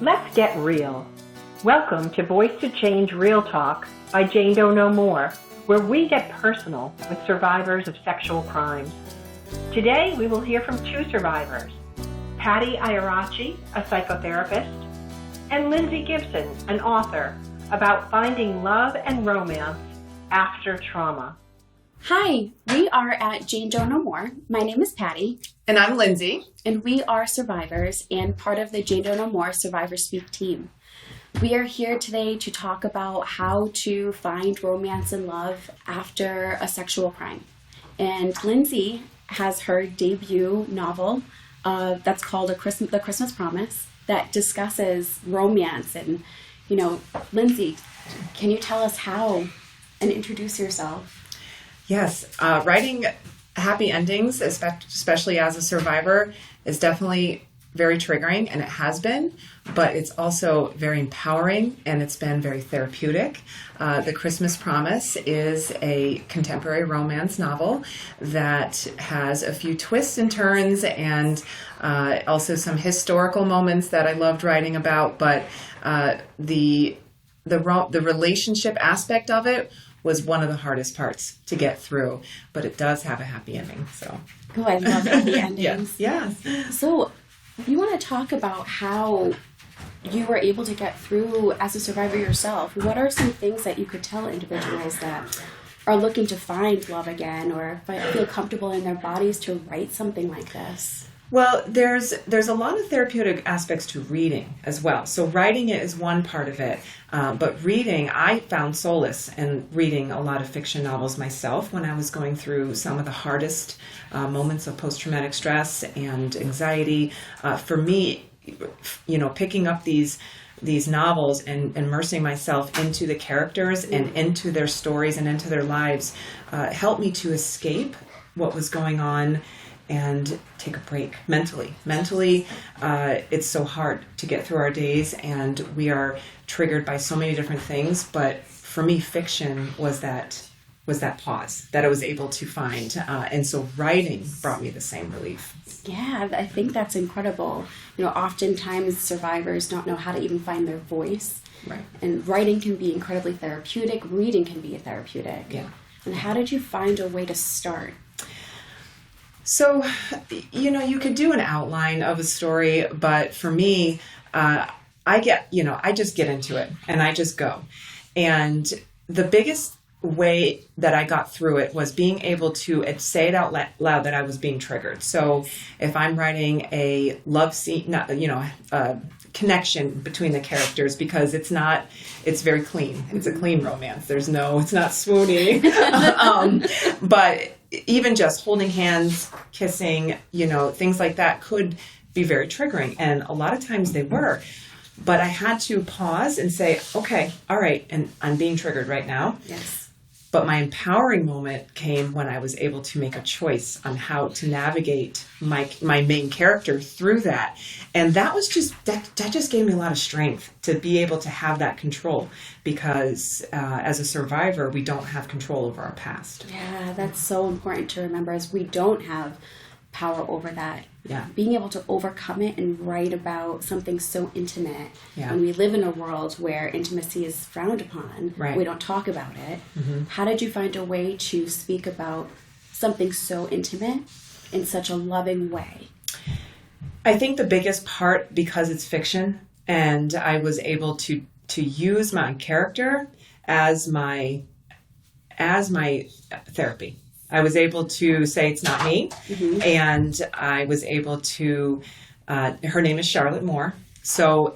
Let's get real. Welcome to Voice2Change Real Talk by Jane Doe No More, where we get personal with survivors of sexual crimes. Today we will hear from two survivors, Patty Iarachi, a psychotherapist, and Lindsay Gibson, an author, about finding love and romance after trauma. Hi, we are at Jane Doe No More. My name is Patty. And I'm Lindsay. And we are survivors and part of the Jane Doe No More Survivor Speak team. We are here today to talk about how to find romance and love after a sexual crime. And Lindsay has her debut novel that's called The Christmas Promise that discusses romance. And, Lindsay, can you tell us how and introduce yourself? Yes, writing happy endings, especially as a survivor, is definitely very triggering, and it has been, but it's also very empowering, and it's been very therapeutic. The Christmas Promise is a contemporary romance novel that has a few twists and turns, and also some historical moments that I loved writing about, but the relationship aspect of it was one of the hardest parts to get through, but it does have a happy ending. So, oh, I love happy endings. Yes. So, you want to talk about how you were able to get through as a survivor yourself. What are some things that you could tell individuals that are looking to find love again or feel comfortable in their bodies to write something like this? Well, there's a lot of therapeutic aspects to reading as well. So writing it is one part of it, but reading, I found solace in reading a lot of fiction novels myself when I was going through some of the hardest moments of post-traumatic stress and anxiety. For me, picking up these novels and immersing myself into the characters and into their stories and into their lives helped me to escape what was going on and take a break mentally. Mentally, it's so hard to get through our days, and we are triggered by so many different things. But for me, fiction was that pause that I was able to find, and so writing brought me the same relief. Yeah, I think that's incredible. Oftentimes survivors don't know how to even find their voice, right? And writing can be incredibly therapeutic. Reading can be therapeutic. Yeah. And how did you find a way to start? So, you could do an outline of a story, but for me, I just get into it and I just go. And the biggest way that I got through it was being able to say it out loud that I was being triggered. So if I'm writing a love scene, connection between the characters, because it's very clean. It's a clean romance. It's not swoony. But even just holding hands, kissing, things like that could be very triggering. And a lot of times they were. But I had to pause and say, okay, all right, and I'm being triggered right now. Yes. But my empowering moment came when I was able to make a choice on how to navigate my main character through that. And that was that just gave me a lot of strength to be able to have that control, because as a survivor, we don't have control over our past. Yeah, that's so important to remember, as we don't have power over that. Yeah. Being able to overcome it and write about something so intimate. Yeah. And we live in a world where intimacy is frowned upon. Right. We don't talk about it. Mm-hmm. How did you find a way to speak about something so intimate in such a loving way? I think the biggest part, because it's fiction, and I was able to use my character as my therapy. I was able to say it's not me, mm-hmm. and I was able to, her name is Charlotte Moore, so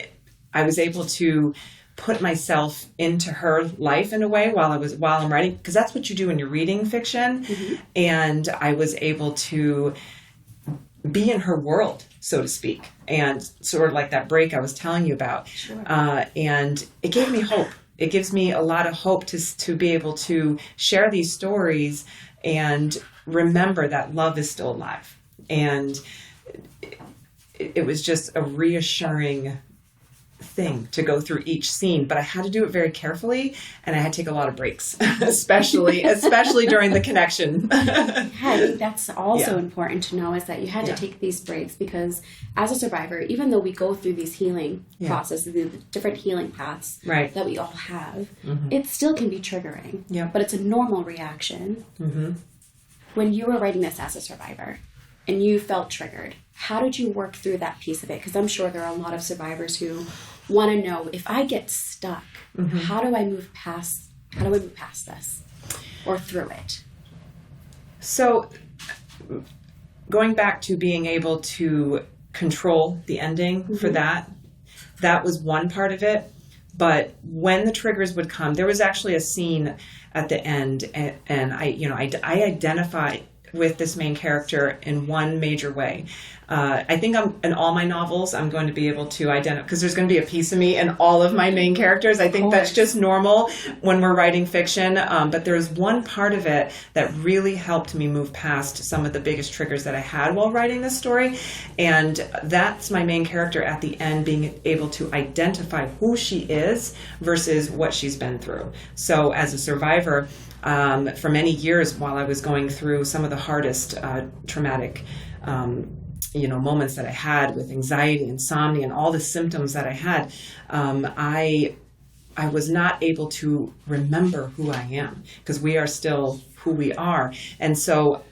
I was able to put myself into her life in a way while I'm writing, because that's what you do when you're reading fiction, mm-hmm. and I was able to be in her world, so to speak, and sort of like that break I was telling you about. Sure. And it gave me hope. It gives me a lot of hope to be able to share these stories and remember that love is still alive. And it was just a reassuring thing to go through each scene, but I had to do it very carefully, and I had to take a lot of breaks, especially during the connection. Yeah, I think that's also important to know, is that you had to take these breaks, because as a survivor, even though we go through these healing processes, the different healing paths that we all have, it still can be triggering. Yeah. But it's a normal reaction. When you were writing this as a survivor and you felt triggered, how did you work through that piece of it? Because I'm sure there are a lot of survivors who want to know, if I get stuck, how do I move past this or through it? So going back to being able to control the ending for that was one part of it. But when the triggers would come, there was actually a scene at the end, and I identify with this main character in one major way. I think in all my novels, I'm going to be able to identify, because there's going to be a piece of me in all of my main characters. I think that's just normal when we're writing fiction. But there's one part of it that really helped me move past some of the biggest triggers that I had while writing this story. And that's my main character at the end, being able to identify who she is versus what she's been through. So as a survivor, for many years while I was going through some of the hardest traumatic moments that I had with anxiety, insomnia, and all the symptoms that I had, I was not able to remember who I am, because we are still who we are. And so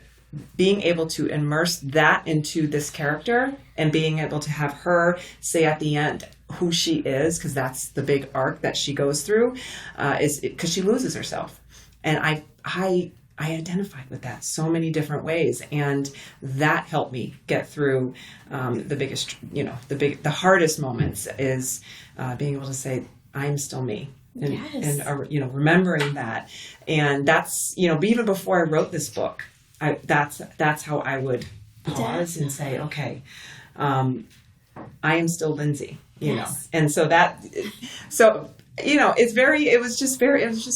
being able to immerse that into this character and being able to have her say at the end who she is, because that's the big arc that she goes through, is because she loses herself. And I identified with that so many different ways, and that helped me get through the biggest, the hardest moments, is being able to say, I'm still me. And remembering that. And that's, even before I wrote this book, that's how I would pause and say, okay, I am still Lindsay, know. And so it was just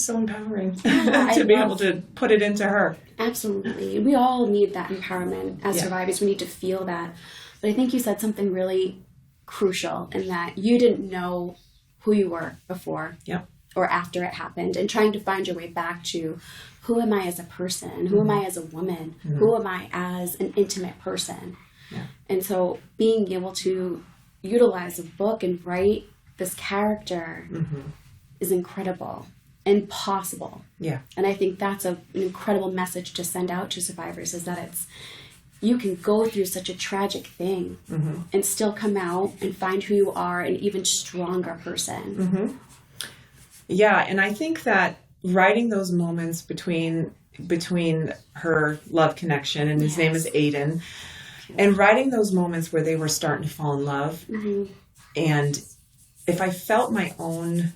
so empowering to be able to put it into her. Absolutely. We all need that empowerment as survivors. We need to feel that. But I think you said something really crucial, in that you didn't know who you were before or after it happened, and trying to find your way back to, who am I as a person? Who am I as a woman? Who am I as an intimate person? Yeah. And so being able to utilize a book and write this character is incredible and possible. Yeah. And I think that's an incredible message to send out to survivors, is that you can go through such a tragic thing and still come out and find who you are, an even stronger person. Yeah, and I think that writing those moments between her love connection, and his name is Aiden, and writing those moments where they were starting to fall in love, and if I felt my own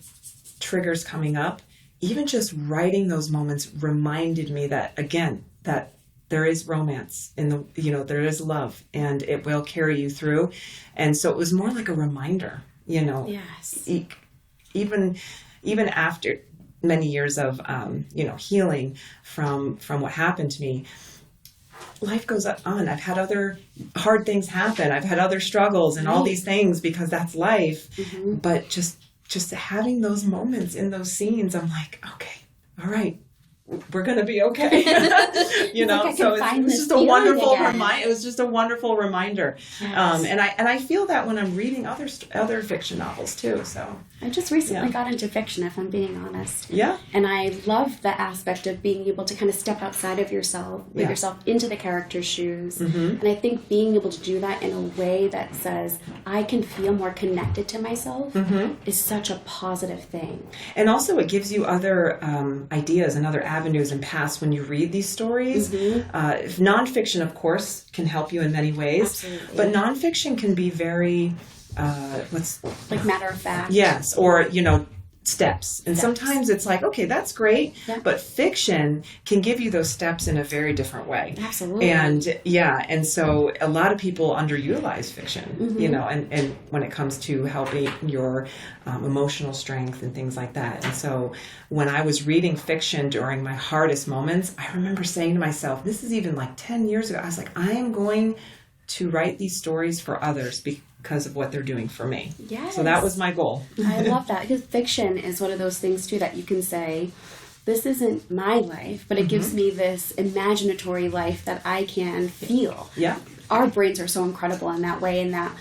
triggers coming up, even just writing those moments reminded me that, again, that there is romance in there is love, and it will carry you through. And so it was more like a reminder, Yes. Even after many years of, healing from what happened to me, life goes on. I've had other hard things happen. I've had other struggles and all these things, because that's life. But just having those moments in those scenes, I'm like, okay, all right, we're going to be okay. So it was just a wonderful reminder. It was just a wonderful reminder. Yes. And I feel that when I'm reading other fiction novels too. So I just recently got into fiction, if I'm being honest. Yeah. And I love the aspect of being able to kind of step outside of yourself, put yourself into the character's shoes. And I think being able to do that in a way that says, I can feel more connected to myself, is such a positive thing. And also it gives you other ideas and other avenues and paths when you read these stories. Nonfiction, of course, can help you in many ways. Absolutely. But nonfiction can be very, like matter of fact. Yes, or, steps. And sometimes it's like, okay, that's great. Yeah. But fiction can give you those steps in a very different way. Absolutely. And so a lot of people underutilize fiction, and when it comes to helping your emotional strength and things like that. And so when I was reading fiction during my hardest moments, I remember saying to myself, this is even like 10 years ago, I was like, I am going to write these stories for others because of what they're doing for me. Yes. So that was my goal. I love that, because fiction is one of those things too that you can say, this isn't my life, but it gives me this imaginatory life that I can feel. Yeah. Our brains are so incredible in that way, in that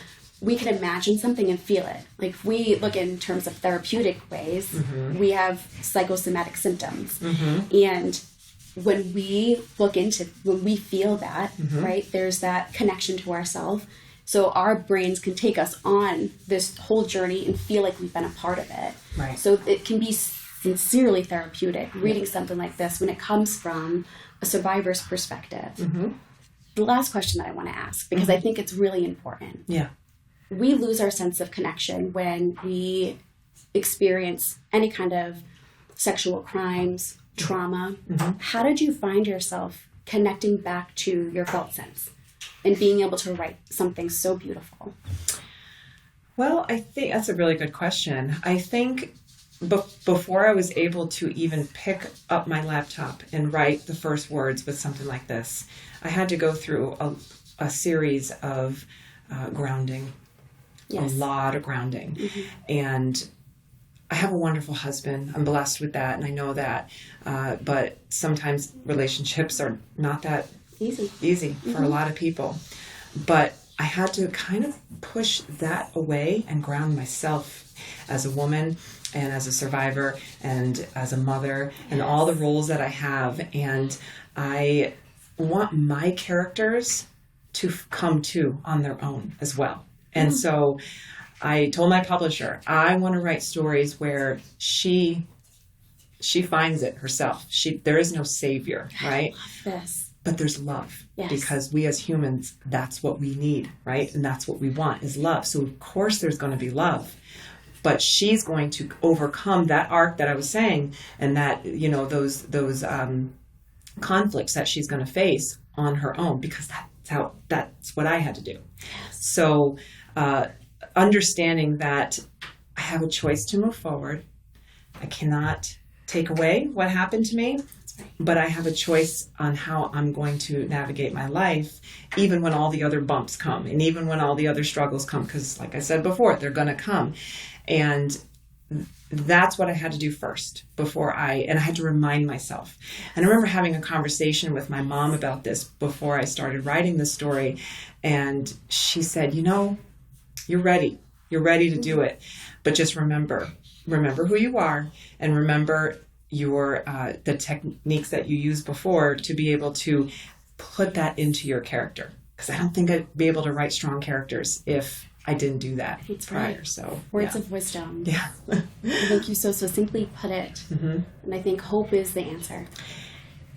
we can imagine something and feel it. Like if we look in terms of therapeutic ways, we have psychosomatic symptoms. And when we feel that, right, there's that connection to ourselves. So our brains can take us on this whole journey and feel like we've been a part of it. Right. So it can be sincerely therapeutic reading something like this when it comes from a survivor's perspective. The last question that I want to ask, because I think it's really important. Yeah. We lose our sense of connection when we experience any kind of sexual crimes, trauma. How did you find yourself connecting back to your felt sense and being able to write something so beautiful? Well, I think that's a really good question. I think before I was able to even pick up my laptop and write the first words with something like this, I had to go through a series of grounding. Yes. A lot of grounding. And I have a wonderful husband. I'm blessed with that, and I know that. But sometimes relationships are not that easy for a lot of people. But I had to kind of push that away and ground myself as a woman and as a survivor and as a mother and all the roles that I have. And I want my characters to come to on their own as well. And so I told my publisher, I want to write stories where she finds it herself. There is no savior, right? I love this. But there's love. Yes. Because we as humans, that's what we need, right? And that's what we want is love. So of course there's going to be love. But she's going to overcome that arc that I was saying, and that, those conflicts that she's going to face on her own, because that's what I had to do. Yes. So understanding that I have a choice to move forward. I cannot take away what happened to me, but I have a choice on how I'm going to navigate my life, even when all the other bumps come and even when all the other struggles come, because like I said before, they're going to come. And that's what I had to do first and I had to remind myself. And I remember having a conversation with my mom about this before I started writing the story. And she said, you're ready. You're ready to do it. But just remember who you are, and remember the techniques that you used before to be able to put that into your character. Because I don't think I'd be able to write strong characters if I didn't do that prior. Right. So words of wisdom. Yeah. I think you so succinctly put it. And I think hope is the answer.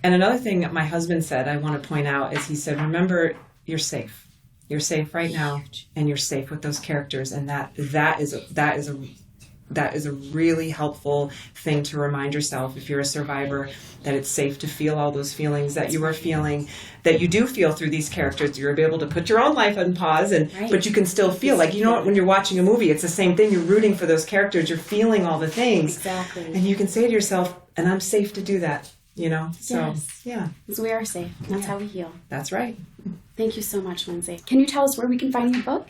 And another thing that my husband said, I want to point out, is he said, remember, you're safe. You're safe right now, and you're safe with those characters. And that is a really helpful thing to remind yourself, if you're a survivor, that it's safe to feel all those feelings that you are feeling, that you do feel through these characters. You're able to put your own life on pause, but you can still feel like, when you're watching a movie, it's the same thing. You're rooting for those characters. You're feeling all the things. Exactly. And you can say to yourself, and I'm safe to do that, So, yes. Yeah. Because we are safe. That's how we heal. That's right. Thank you so much, Lindsay. Can you tell us where we can find your book?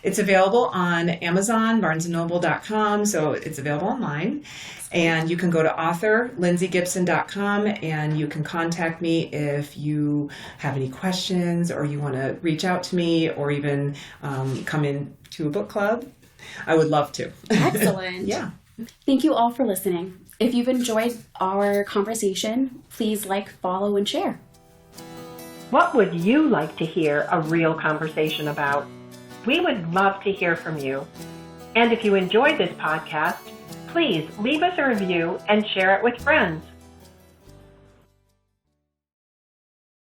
It's available on Amazon, BarnesandNoble.com, so it's available online. And you can go to author.lindsaygibson.com, and you can contact me if you have any questions, or you want to reach out to me, or even come in to a book club. I would love to. Excellent. Yeah. Thank you all for listening. If you've enjoyed our conversation, please follow, and share. What would you like to hear a real conversation about? We would love to hear from you. And if you enjoyed this podcast, please leave us a review and share it with friends.